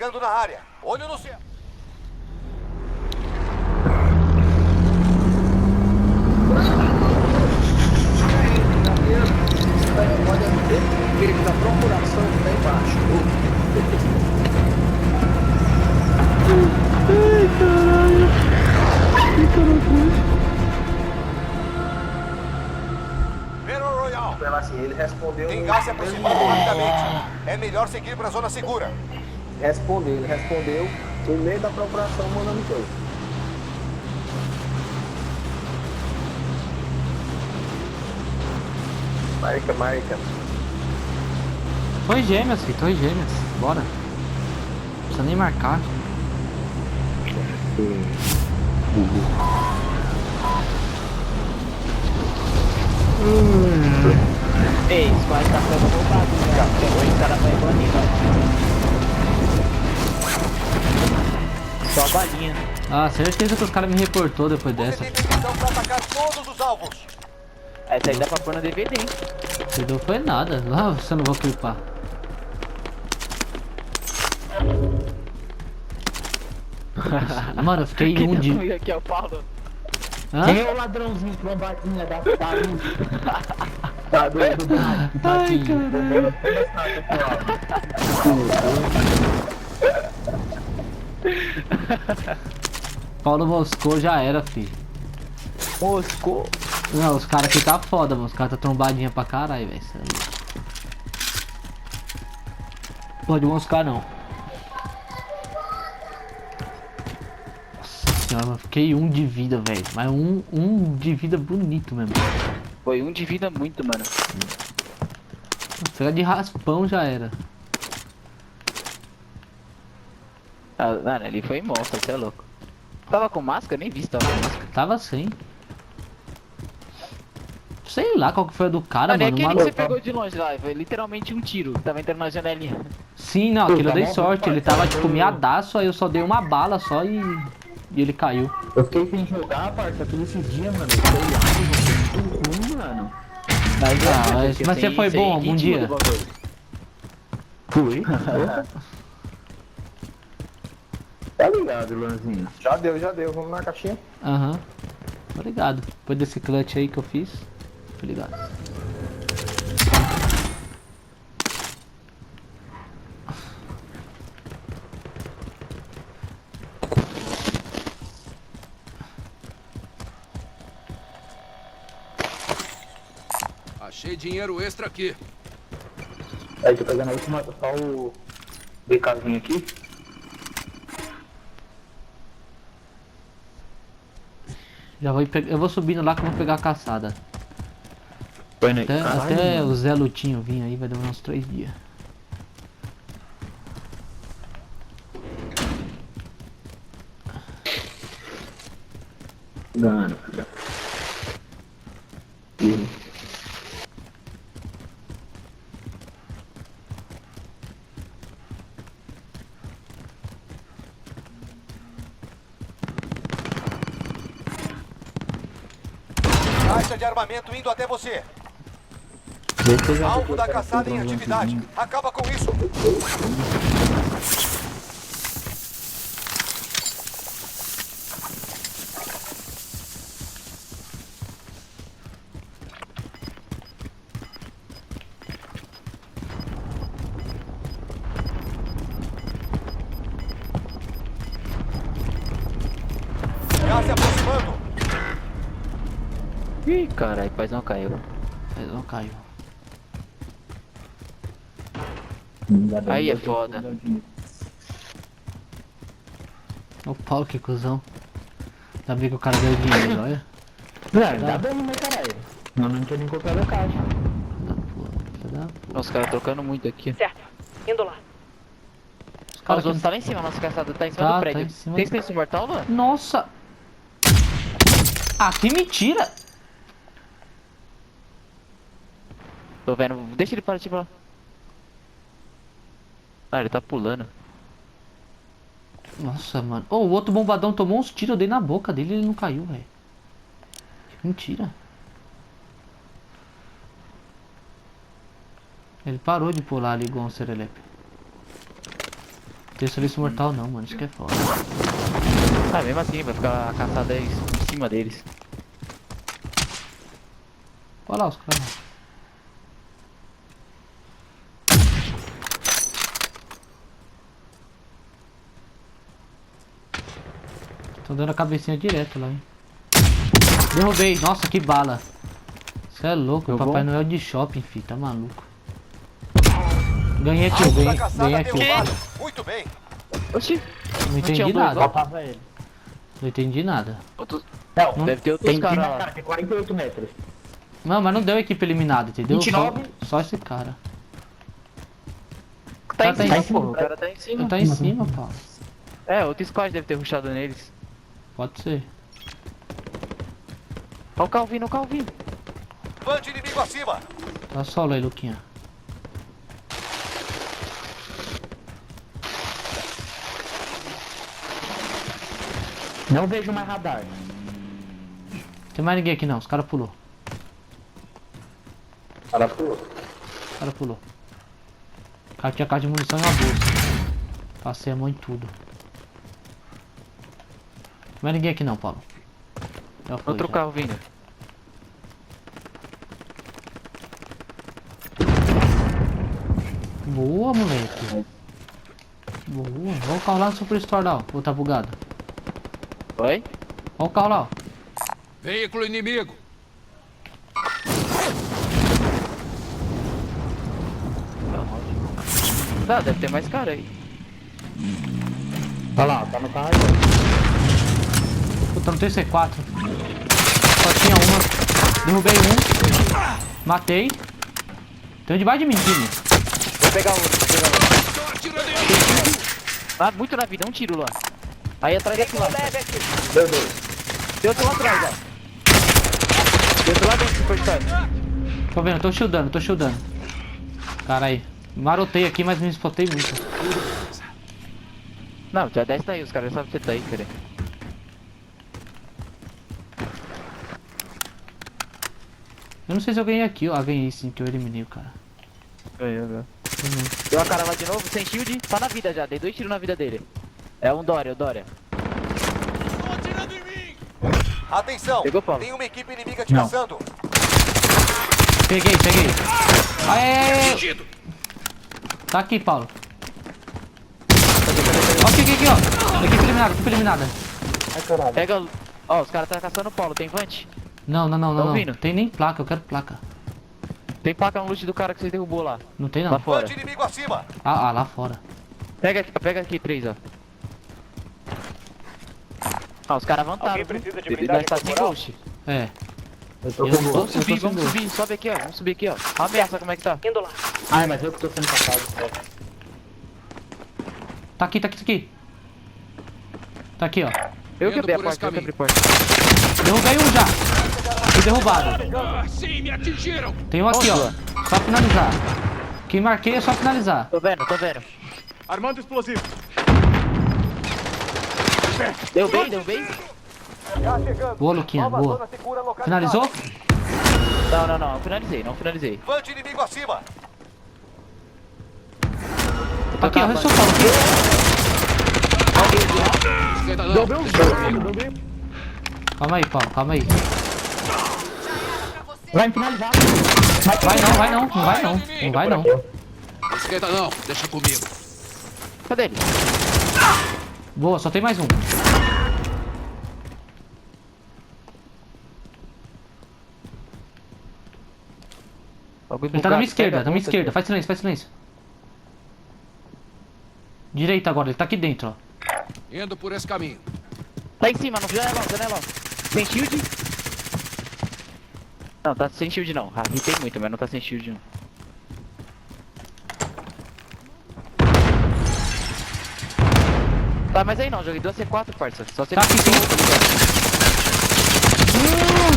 Chegando na área. Olho no céu. Perigo da procuração lá embaixo. Ai, caralho. Que caralho. Battle Royale. Ela assim, ele respondeu. Tem gás se aproximando rapidamente. É melhor seguir para a zona segura. Ele respondeu no meio da procuração mandando coisa. Marica. Torre gêmeas, filho, torre gêmeas. Bora. Não precisa nem marcar. Ei, isso vai estar sendo roubado, né? O cara vai banir, só a balinha. Ah, certeza que os caras me reportou depois Você dessa. tem permissão para atacar todos os alvos. Essa aí dá pra pôr no DVD, hein? Não foi nada. Lá você não vou clipar. Mano, eu fiquei Quem um tá de. comigo aqui é o Paulo. Hã? Quem é o ladrãozinho trombadinha da luz? Da do batinho. Paulo Moscou já era, filho. Moscou. Não, os caras aqui tá foda, mano. Os caras tá trombadinha pra caralho, velho. Pode moscar não. Nossa senhora, mano. Fiquei um de vida, velho. Mas um de vida bonito mesmo. Foi um de vida muito, mano. Pegar de raspão já era. Ah, mano, ele foi monstro, você é louco. Tava com máscara? Nem vi se tava com máscara. Tava sem. Sei lá qual que foi a do cara, Mano, e mano. aquele que Maluco. você pegou de longe lá? Foi literalmente um tiro. Tava entrando na janelinha. Sim, não, aquilo eu dei tá bom? sorte. Ele tava tipo miadaço, aí eu só dei uma bala só e ele caiu. Eu fiquei sem jogar, parça, todos esses dias, mano. Eu sei lá, muito ruim, mano. Mas você foi bom algum dia? Fui. Tá ligado, Luanzinho? Já deu. Vamos na caixinha. Aham. Obrigado. Depois desse clutch aí que eu fiz. Tô ligado. Achei dinheiro extra aqui. Aí, tô pegando a última, só o BKzinho aqui. Já vou eu vou subindo lá que eu vou pegar a caçada. Põe aí. Até o Zé Lutinho vir aí vai demorar uns 3 dias. Gano. Caixa de armamento indo até você. Alvo da caçada em atividade. Acaba com isso. Gás se aproximando. Ih, caralho, quase não caiu. Mas não caiu. Aí é foda. O pau que cuzão. Ainda bem que o cara deu dinheiro, olha. Não, dá bem, né, caralho? Não tinha nem comprado a caixa. Nossa, os caras trocando muito aqui. Certo, indo lá. Os Ah, caras os outros tá lá em cima, nossa caçada tá em cima Tá, do tá prédio. em cima Tem do- space mortal, Luan? Nossa! Ah, que mentira! Tô vendo, deixa ele parar de lá. Ah, ele tá pulando. Nossa, mano. Oh, o outro bombadão tomou uns tiros, eu dei na boca dele e ele não caiu, velho. Mentira. Ele parou de pular ali igual um serelepe. Tem serviço mortal não, mano. Isso que é foda. Ah, mesmo assim, vai ficar a caçada em cima deles. Olha lá os caras. Tô dando a cabecinha direto lá, hein. Derrubei. Nossa, que bala. Você é louco. Deu Papai bom? Noel de shopping, fi. Tá maluco. Ganhei aqui, Alvo da ganhei caçada aqui. derrubado. Muito bem. Oxi. Não entendi tinha dois nada. lá? Faltava ele. Não entendi nada. Não, Deve ter outros tem caras na lá. cara, tem 48 metros. Não, mas não deu equipe eliminada, entendeu? 29. Só esse cara. Tá em Tá em cima, cima, pô. O cara tá em cima. Ele tá em cima, pau. É, outro squad deve ter rushado neles. Pode ser. Ó o Calvino, o Calvino. Band inimigo acima. Tá solo aí, Luquinha. Não vejo mais radar. Tem mais ninguém aqui não, os caras pulou. Cara, pô. Os caras pulou. O cara tinha caixa de munição e uma bolsa. Passei a mão em tudo. Tem mais ninguém aqui não, Paulo. Já foi, Outro já. carro vindo. Boa, moleque. Boa. Olha o carro lá no Superstore lá, ó. Ou tá bugado. Oi? Olha o carro lá, ó. Veículo inimigo. Tá, deve ter mais cara aí. Tá lá, tá no carro aí. Puta, não tem C4. Só tinha uma. Derrubei um. Matei. Tem um debaixo de mim, time. Vou pegar outro, vou pegar outro. Tô atirando em alguém. Ah, muito na vida, um tiro lá. Aí atrás daqui lá. Deu dois. Tem outro lá atrás, ó. Tem outro lá dentro do Superstar. Tô vendo, tô shieldando, tô shieldando. Cara aí. Marotei aqui, mas me spotei muito. Não, já desce daí, os caras já sabem que você tá aí, cara. Eu não sei se eu ganhei aqui, ó. Ah, ganhei sim, que eu eliminei o cara. Ganhou. Deu a cara lá de novo, sem shield, tá na vida já, dei 2 tiros na vida dele. É um Dória, o Dória. Tô atirando em mim. Atenção. Pegou, Paulo? Tem uma equipe inimiga te Não. caçando. Peguei, peguei. Aê! Atingido. Tá aqui, Paulo. Ó, aqui, ó. Equipe eliminada. Ai, caralho. Pega, ó, os caras tá caçando o Paulo, tem vante? Não, Tá não. ouvindo? Tem nem placa, eu quero placa. Tem placa no loot do cara que você derrubou lá. Não tem Lá não. fora. Band inimigo acima. Ah, lá fora. Pega aqui 3, ó. Ó, os caras avançaram. Nós tá sem ghost. É. Eu tô Eu com tô- gol. Vamos subir, sobe aqui, ó. Vamos subir aqui, ó. Ameaça, como é que tá? Ai, mas eu que tô sendo passado. Tá aqui. Tá aqui, ó. Eu Indo quebrei a por esse porta, eu caminho. quebrei a porta. Derrubei um já. Fui derrubado. Ah, sim, me atingiram. Tem um aqui, Onde, ó. Só finalizar. Quem marquei é só finalizar. Tô vendo. Armando explosivo. Deu bem? Já chegando. Boa, Luquinha, Nova boa. zona segura localizada. Finalizou? Não finalizei. Band inimigo acima. Aqui, ó. Restou Paulo aqui. Esquenta não. Calma aí, Paulo. Calma aí. Vai finalizar. Não vai não. Esquenta não. Deixa comigo. Cadê ele? Boa, só tem mais um. Ele tá na minha esquerda, Faz silêncio. Direita agora, ele tá aqui dentro, ó. Indo por esse caminho. Tá em cima, no janelão. Sem shield? Não, tá sem shield não. Ah, irritei muito, mas não tá sem shield não. Tá, mas aí não, joguei 2 C4, parça. Só você Tá aqui sim.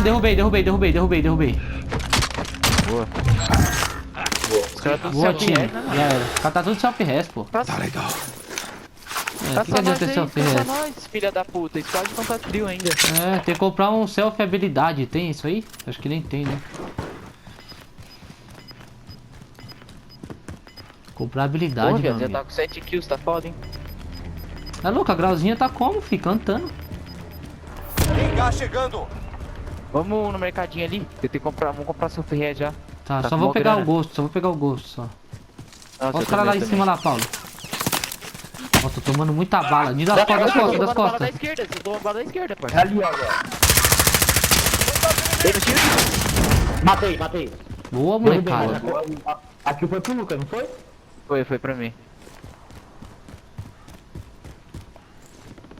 Derrubei. Boa. Os caras tão Boa, self time. res, né, mano? Já era. O cara tá tudo self-res, pô. Tá legal. É, Tá que só adianta nós ter aí, self-res? tá só nós, filha da puta. Squad contra trio ainda. É, tem que comprar um self-habilidade. Tem isso aí? Acho que nem tem, né? Comprar habilidade, Porra, meu viado, já amigo. tá com 7 kills, tá foda, hein? É louco, a Grauzinha tá como, fi? Cantando. Tem gás chegando. Vamos no mercadinho ali. Eu tenho que comprar, vamos comprar Super já. Tá, Tá só com vou mó pegar grana. o gosto, só vou pegar o gosto, só. Nossa, Olha os caras lá em cima lá, Paulo. Ó, tô tomando muita bala. De das costas, das costas, das Bala da costas. esquerda, você tomou bala da esquerda, É parça. ali, ó, agora. Tem no shield? Matei, matei. Boa, Derrubei, molecada. mas aqui foi pro Lucas, não foi? Foi pra mim.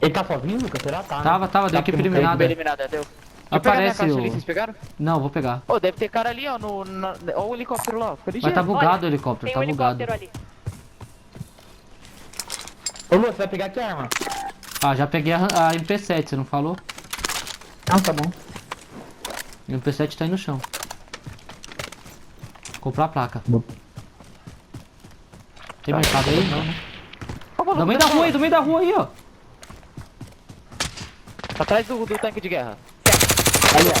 Ele tá sozinho, Lucas? Será? Tá, né? Tava, deu equipe porque não eliminada. Foi eliminado, deu. Deixa eu pegar minha Aparece caixa o... ali, vocês pegaram? Não, vou pegar. Ô, deve ter cara ali, ó, ó o helicóptero lá, ó. Fica Mas ligeiro. tá bugado o helicóptero, Tem tá um bugado. helicóptero ali. Ô, Lucas, você vai pegar que arma? Ah, já peguei a MP7, você não falou? Não, tá bom. A MP7 tá aí no chão. Comprar a placa. Tem mercado aí? Não, né? No meio da rua aí, no meio da rua aí, ó. Atrás do tanque de guerra. Ali, ó.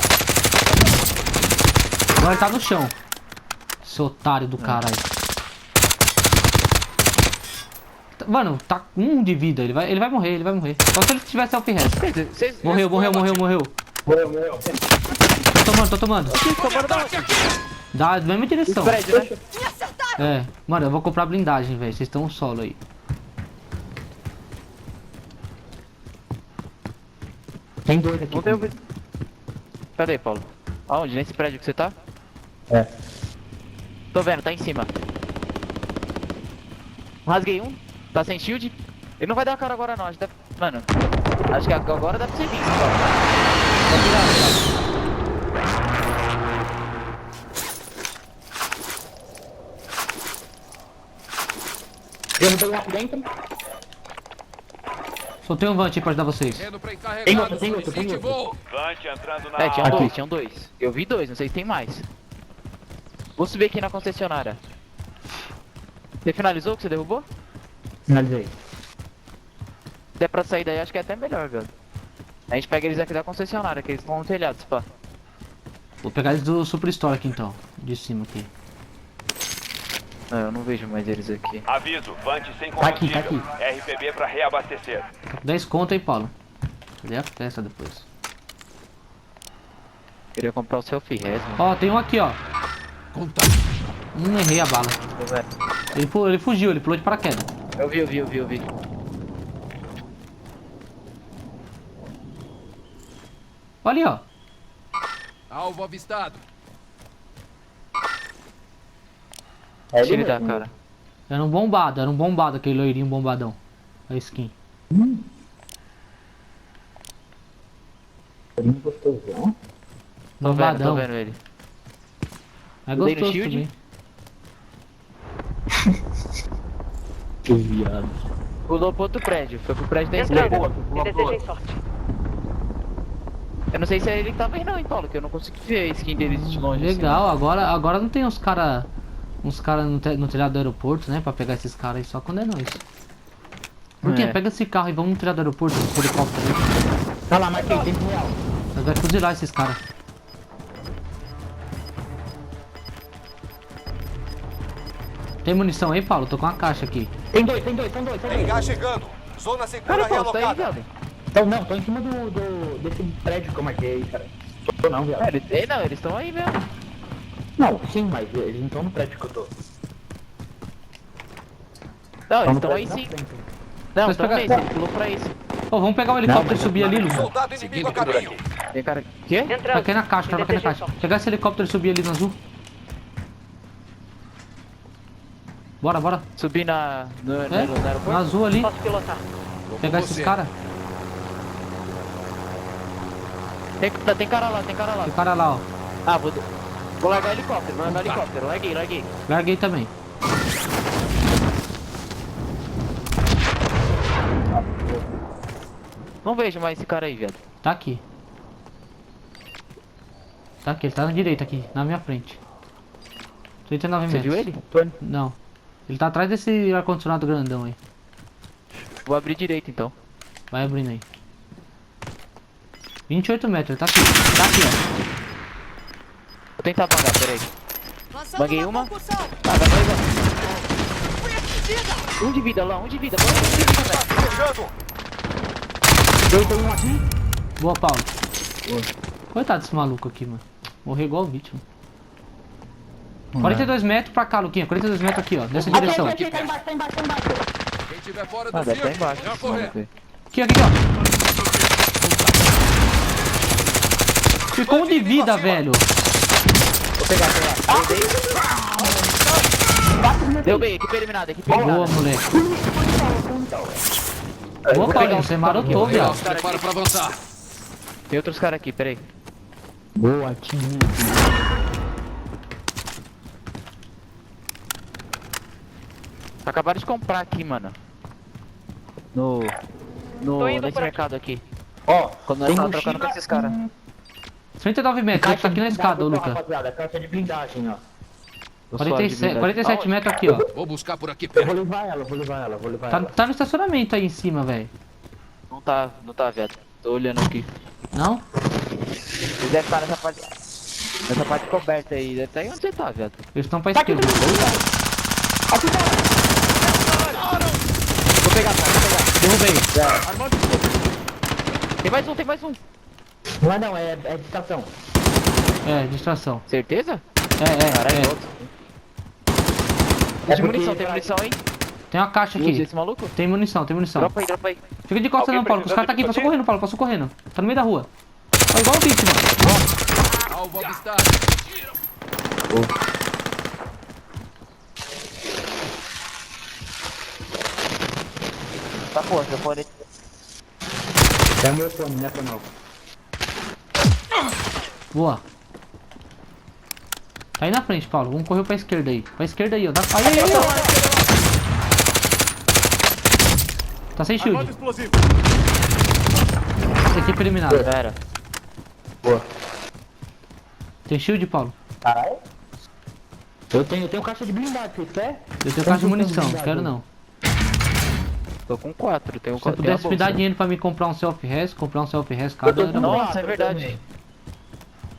Agora ele tá no chão. Esse otário do caralho. Mano, tá com 1 de vida. Ele vai morrer, ele vai morrer. Só se ele tiver self-rest. Morreu. Morreu. Tô tomando. Dá na mesma direção. Prédio, né? É, mano, eu vou comprar blindagem, velho. Vocês estão solo aí. Tem dois aqui. Não tem ouvido. Cadê, Paulo? Aonde? Nesse prédio que você tá? É. Tô vendo, tá em cima. Rasguei um. Tá sem shield. Ele não vai dar cara agora não, acho que dá... Mano, acho que agora dá pra você vir, Paulo. Tá virado, Eu não pegar aqui dentro. Soltei um vante aí pra ajudar vocês. Sendo Tem pré-encarregado. outro, tem outro, tem Solicite outro. voo. É, tinham Aqui. dois, tinham dois. Eu vi dois, não sei se tem mais. Vou subir aqui na concessionária. Você finalizou o que você derrubou? Finalizei. Se der pra sair daí, acho que é até melhor, velho. A gente pega eles aqui da concessionária, que eles estão no telhado, pá. Vou pegar eles do Super Store aqui então. De cima aqui. Não, eu não vejo mais eles aqui. Aviso, Vante sem Tá aqui, combustível. tá RPB para reabastecer. 10 conto aí, Paulo. Cadê a festa depois? Queria comprar o selfie res, mano. Ó, tem um aqui, ó. Contato. Errei a bala. Tô vendo. Ele fugiu, ele pulou de paraquedas. Eu vi. Olha ali, ó. Alvo avistado. É Tira ele da mesmo. cara. Era um bombado, aquele loirinho bombadão. A skin. Ele não gostou, não? Tô Bombadão. vendo ele. É Dei no gostoso shield? também. Que viado. Pulou pro outro prédio, foi pro prédio da Entrando. esquerda. Me desejem sorte. Eu não sei se é ele que tava aí não, hein, Paulo, que eu não consegui ver a skin deles de longe. Legal, agora não tem uns cara no telhado do aeroporto, né? Pra pegar esses caras aí só quando é nós. Brutinha, É. pega esse carro e vamos no telhado do aeroporto, com o helicóptero aí. Tá lá, marquei, tempo real. Nós vai fuzilar esses caras. Tem munição aí, Paulo? Tô com uma caixa aqui. Tem dois. Tem gás chegando. Zona segura Cara, Paulo, tá aí, realocada. viado. Então, não, tô em cima desse prédio que eu marquei, cara. Tô não, viado. Eles estão aí mesmo. Não, sim, mas eles não estão no prédio que eu tô. Não, eles no estão aí prédio sim. na frente. Não, Mas estão pega- nesse, ele pulou pra esse. Ô, vamos pegar o helicóptero Não, e subir ali, Lucas. Soldado inimigo a caminho. Tem cara... Quê? Tá Entrando. aqui na caixa, Me tá aqui na desejem caixa. sorte. Pegar esse helicóptero e subir ali no azul. Bora. Subir no É? No aeroporto? azul ali. Posso pilotar. Vou com Pegar você. esses caras. Tem cara lá. O cara lá, ó. Ah, vou largar o helicóptero, Larguei. Larguei também. Não vejo mais esse cara aí, viado. Tá aqui. Ele tá na direita aqui, na minha frente. 39 Você metros. viu ele? Não. Ele tá atrás desse ar-condicionado grandão aí. Vou abrir direito então. Vai abrindo aí. 28 metros, ele tá aqui, ó. Vou tentar apagar, peraí. Banguei uma. Ah, vai. Um de vida lá, Bora. Fechando. Tem um aqui. Boa, Paulo. Coitado desse maluco aqui, mano. Morreu igual vítima. 42 metros pra cá, Luquinha. 42 metros aqui, ó. Nessa direção. Aqui, tá embaixo, tá embaixo, tá embaixo. Quem tiver fora do Ah, deve estar circo, embaixo. é a esse correr. maluco aí. Aqui, ó. Ficou um de vida, velho. Vou pegar. Deu bem, equipe eliminada, equipe Boa, eliminada. moleque. Boa, Paulinho. Você marotou, Real viado. se prepara pra avançar. Tem outros caras aqui, peraí. Boa, time. Acabaram de comprar aqui, mano. Nesse mercado aqui. Ó, Quando nós tem tava mochila trocando com esses caras. 39 metros. Tá aqui na escada, ô, Luca. Rapaziada, caixa de blindagem, ó. 47 metros aqui, ó. Vou buscar por aqui Eu vou perto. levar ela, vou levar ela, vou levar Tá, ela. tá no estacionamento aí em cima, velho. Não tá, viado. Tô olhando aqui. Não? Eles devem estar nessa parte coberta aí. Deve estar aí onde você tá, viado. Eles estão pra esquerda. Vou pegar, cara, vou pegar. Derrubei. Tem mais um. Não é não, é distração. É, distração. Certeza? É. Outro. Tem munição, hein? Tem uma caixa Usa aqui. esse maluco? Tem munição. Dropa aí. Fica de costa não, Paulo. Os caras tá aqui. Passou correndo, Paulo. Passou correndo. Tá no meio da rua. Tá igual o vítima. Alvo avistado. Tá porra, você pode. É o meu fone, né, Fanal? Boa. Tá aí na frente, Paulo. Vamos correr pra esquerda aí. Pra esquerda aí, ó. Aí, ó. Tá sem Armando shield. explosivo. Equipe eliminada. Era. Tem shield, Paulo? Caralho. Eu tenho caixa de blindagem, você quer? Eu tenho caixa de munição. Quero não. Tô com 4, tem um Se você pudesse me dar dinheiro pra me comprar um self-res, cada era bom. Nossa, é verdade.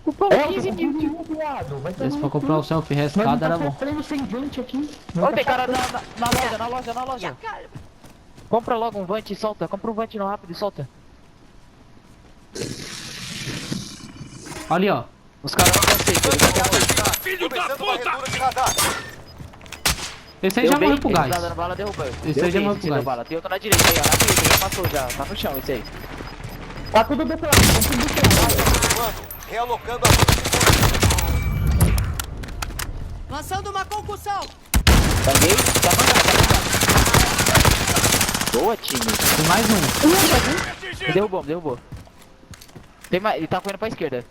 O pão 15 mil. Se for comprar um self-res, cada era bom. Prêmio sem vante aqui. Ô, tem cara na loja. Compra logo um Vant e solta. Compra um Vant no rápido e solta. Ali, ó. Os caras não aceitam. Filho da Começando uma puta! retura de radar. Esse aí já morreu pro gás. Tá dando bala, derrubando. Esse aí já morreu pro gás. Bala. Tem outro na direita aí, ó. Na direita, já passou já. Tá no chão esse aí. Tá tudo do outro lado, tá tudo do outro lado. Mano, realocando a zona de segurança. Lançando uma concussão. Peguei. Tá mandando. Boa, time. Tem mais um. Derrubou. Tem mais. Ele tá correndo pra esquerda.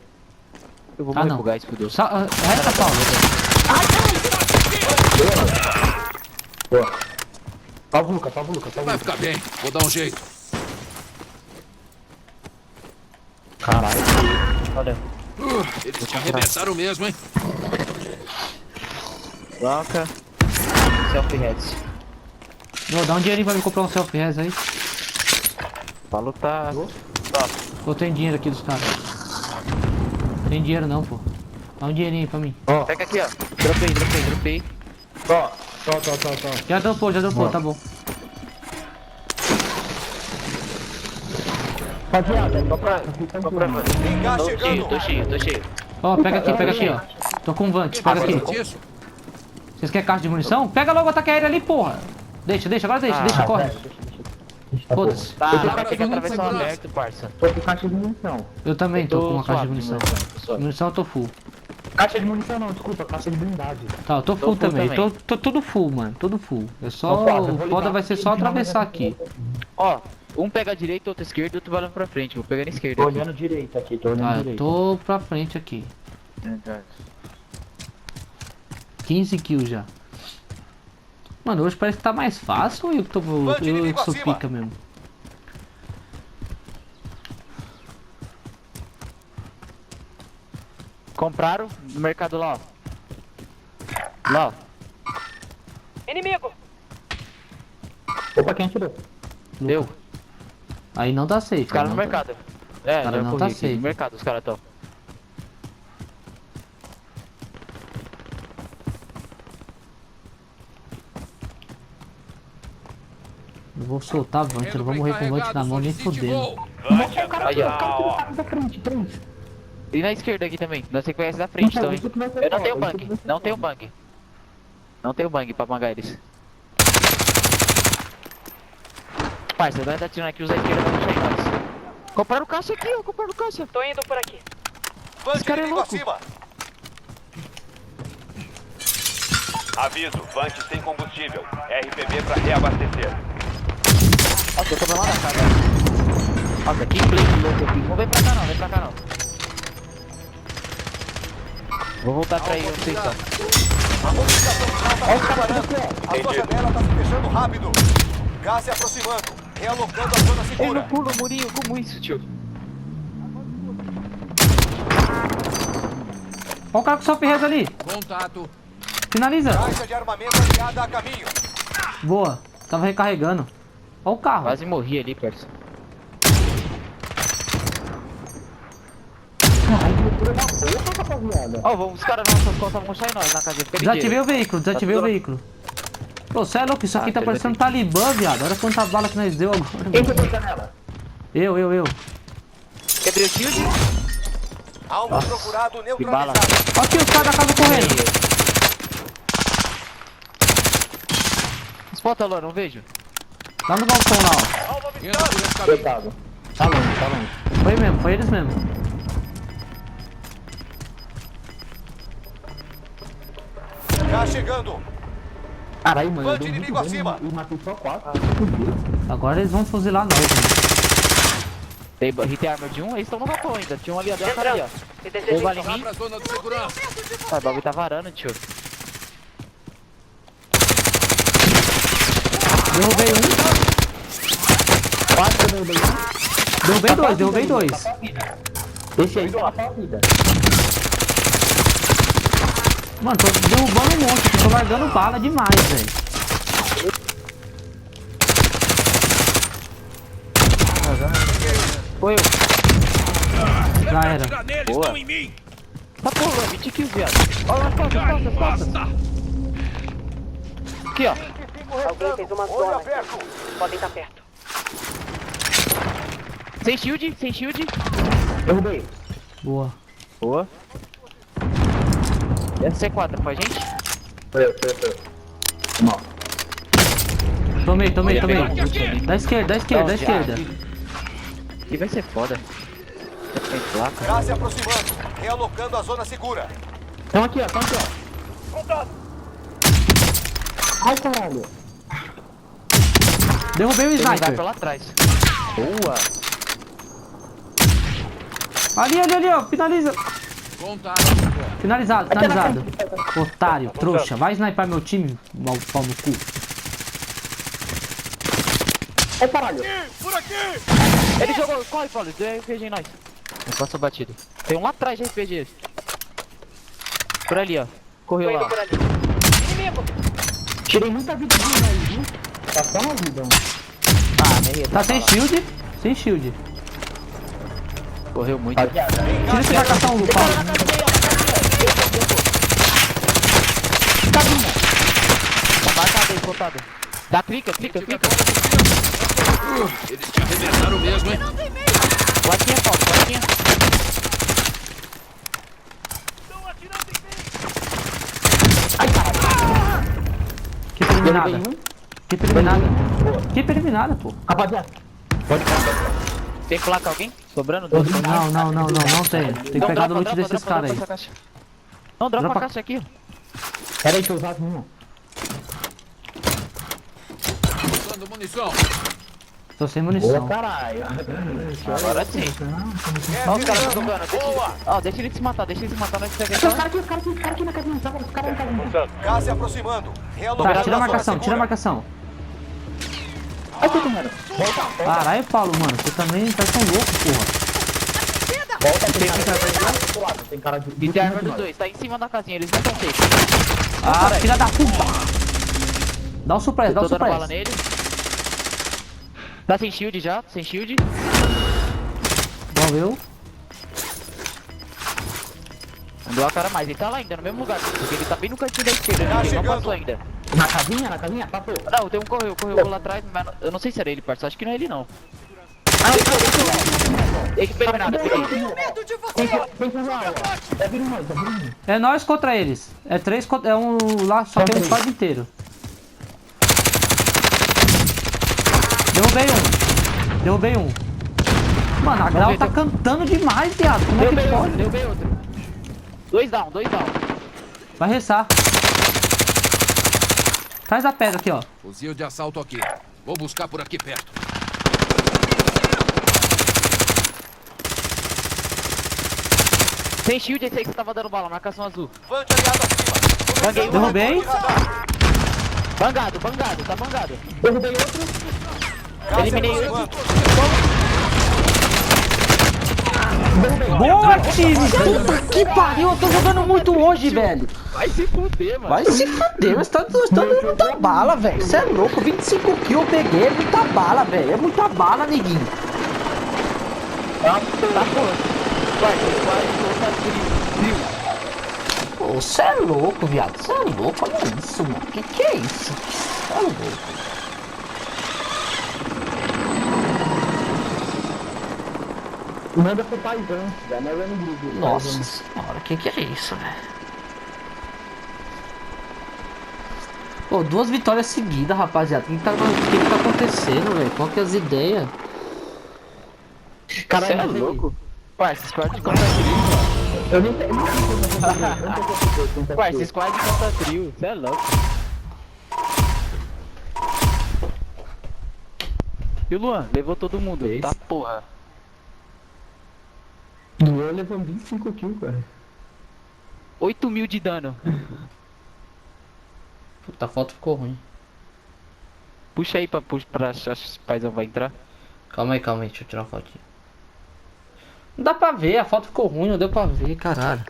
Eu vou Tá morrer não. pro gás, fudeu. Resta, Paulo. Salva o Lucas. Vai ficar bem. Vou dar um jeito. Caralho. Olha. Eles te arrebentaram mesmo, hein? Troca. Self-heads. Ô, dá um dinheirinho pra me comprar um self-res aí. Falou que tá. Ou tem dinheiro aqui dos caras? Tem dinheiro não, pô. Dá um dinheirinho pra mim. Pega aqui, ó. Dropei. Só. Já dropou, tá bom. Rapaziada, Compra. Gás chegando. Tô cheio. Ó, pega aqui, ó. Tô com um Vant, pega aqui. Disso? Vocês querem caixa de munição? Pega logo o ataque aéreo ali, porra. Deixa, corre. Foda-se. Tá, Agora tem que vamos atravessar o segurar. aberto, parça. tô com caixa de munição. Eu também tô com uma caixa de suave, munição. Munição eu tô full. Caixa de munição não, desculpa, caixa de blindagem. Tá, eu tô full full também. também. Tô tudo full, mano. Tudo full. É só. Então, suave, eu O vou foda ligar vai ser só aqui, atravessar aqui. Ó, um pega a direita, outro a esquerda, outro vai lá pra frente. Vou pegar na esquerda. Tô aqui. olhando direito aqui, tô olhando Tá, eu direito. tô pra frente aqui. 15 kills já. Mano, hoje parece que tá mais fácil ou eu que tô. Eu que sou pica mesmo? Compraram no mercado lá, ó. Lá, ó. Inimigo. Opa, quem atirou? Deu. Aí não dá safe. Os caras no não mercado. É, Cara, já não corri tá aqui. safe. No mercado os caras estão. Eu vou soltar a Vant, eu não vou morrer com o Vant na mão nem Solicite fodendo. voo. Levante O cara Aí, ó. tá da frente, frente. E na esquerda aqui também. Nós temos que essa da frente Então, também. isso que nós Eu não tenho temos, bang. isso que Não nós tenho bang. Não tenho bang pra bangar eles. Parça, nós tá tirando aqui os da esquerda pra puxar em nós. Compraram caixa aqui, ó. Compraram caixa. Tô indo por aqui. Bande cara é inimigo louco. acima. Aviso, Vante sem combustível. RPB pra reabastecer. Nossa, eu tô lá na casa. Nossa, que play louco aqui. Não vem pra cá não, vem pra cá não. Vou voltar pra aí, eu não sei só. A movimentação está se preparando. A sua janela está se fechando rápido. Gás se aproximando. Realocando a zona Ei, segura. não pula, Murinho, como isso, tio? Ó o cara com o self-res ali. Contato. Finaliza. Caixa de armamento aliada a caminho. Boa. Tava recarregando. Ó o carro. Quase morri ali, parça. Ó, os caras nas nossas costas vão sair nós na casinha. Fica Desativei ligeiro. o veículo, desativei o veículo. Pô, cê é louco, isso aqui tá ele parecendo Talibã, viado. Olha quanta bala que nós deu agora. Quem mano. foi pra janela? Eu. Quebrei o shield. Alvo procurado Que bala. neutralizado. Ó aqui os caras da casa correndo. Spota, Lô, não vejo. Lá no balcão lá, ó. Entra por esse caminho. Coitado. Tá longe, tá longe. Foi mesmo, foi eles mesmo. Já chegando. Caralho, mano. Bande eu dei muito inimigo bem acima. E matei só 4. Agora eles vão fuzilar nós, mano. Hitei armor de um, eles estão no balcão ainda. Tinha um ali, ó. Deu uma cara ali, ó. PTZ Deu bala em Vá mim. pra zona de segurança. Ah, o bagulho tá varando, tio. Derrubei um. Quase que eu derrubei um. Derrubei dois. Esse aí tá pra vida. Mano, tô derrubando um monte, tô largando bala demais, velho. Foi eu. Já era. Atirar neles, Boa. estão em mim. Tá porra, 20 kills, viado. Ó, nas costas. Aqui, ó. Alguém fez uma Olho zona. aberto. Podem estar perto. Sem shield, sem shield. Derrubei. Boa. Boa. Essa C4 pra gente? Foi. Mal. Tomei. Aqui. Da esquerda. Aqui vai ser foda. Tem placa. Gás se aproximando. Realocando a zona segura. Tão aqui, ó. Ai, caralho. Derrubei o Tem um sniper. sniper lá atrás. Boa. Ali, ó. Finaliza. Contato. Finalizado. Otário, trouxa. Vai sniper meu time, mal pau no cu. Ai, caralho. Ele jogou. Corre, Paulo. Deu RPG em nós. Não passou batido. Tem um lá atrás de RPG. Por ali, ó. Tô Correu indo lá. por ali. Inimigo! Tirei muita vida de aí, viu? Tá só uma vida. Ah, merda. Tá sem shield? Sem shield. Correu muito. Tira essa marcação do Paulo. Tá marcado aí, contado. Dá clica. Eles te arrebentaram mesmo, hein? Plaquinha, Paulo, plaquinha. Que eliminada, pô. Rapaziada. Tem placa alguém? Sobrando? Dois. Não tem. Tem que pegar do loot desses caras aí. Não, dropa Dropa- a caixa aqui. Pera aí, deixa eu usar as minhas. Usando munição. Tô sem Boa, munição. caralho. Agora sim. Ó, os caras estão jogando. Deixa ele se matar, nós pega Os cara aqui na casinha, os caras na casinha. Gás se aproximando. Realocando Tá, tira a zona marcação, segura. Olha o que, mano. Caralho, Paulo, mano. Você também tá tão louco, porra. Tem cara de... E tem a arma dos dois, tá em cima da casinha, eles não estão safe. Ah, filha da puta. Dá o suppress, dá o Tô dando bala suppress. nele. Tá sem shield já, sem shield. Valeu. Não deu a cara mais, ele tá lá ainda, no mesmo lugar. Porque ele tá bem no cantinho da esquerda, Tá ele não chegando. passou ainda. Na casinha, passou. Não, tem um correu lá atrás, mas eu não sei se era ele, parceiro. Acho que não é ele não. Equipei granada, peguei. Tem que usar, ó. É vindo mais, tá vindo. É nós contra eles. É 3 contra. É um lá, só que é um squad inteiro. Derrubei um. Mano, a Grau tá cantando demais, viado. Como é que pode? Derrubei outro. 2 down. Vai restar. Traz a pedra aqui, ó. Fuzil de assalto aqui. Vou buscar por aqui perto. Tem shield esse aí que você tava dando bala, marcação azul. Vante aliado acima. Banguei um. Derrubei. Bangado, tá bangado. Derrubei outro. Gás se Eliminei aproximando. Boa, time! Puta que pariu, eu tô jogando muito hoje, velho. Vai se fuder, mano. Vai se fuder, mas tá dando muita bala, velho. Você é louco, 25 kills eu peguei, é muita bala, velho. É muita bala, neguinho. Tá bom. Vai, Pô, você é louco, viado. Você é louco, olha isso, mano. Que é isso? Você é louco. Manda pro paizão. Já não é no grupo. Nossa senhora, que é isso, velho? Pô, 2 vitórias seguidas, rapaziada. O que tá acontecendo, velho? Qual que é as ideias? Caralho, Você é mas aí, louco? Pai, esse squad de contra trio. Eu nem sei como fazer. Eu não sei como fazer. Pai, esse squad de contra trio. Você é louco. E o Luan? Levou todo mundo. Esse? Tá porra. Luan levou 25 kills, cara. 8.000 de dano. Puta, a foto ficou ruim. Puxa aí pra achar se o paizão vai entrar. Calma aí, deixa eu tirar uma fotinha. Não dá pra ver, a foto ficou ruim, não deu pra ver, caralho.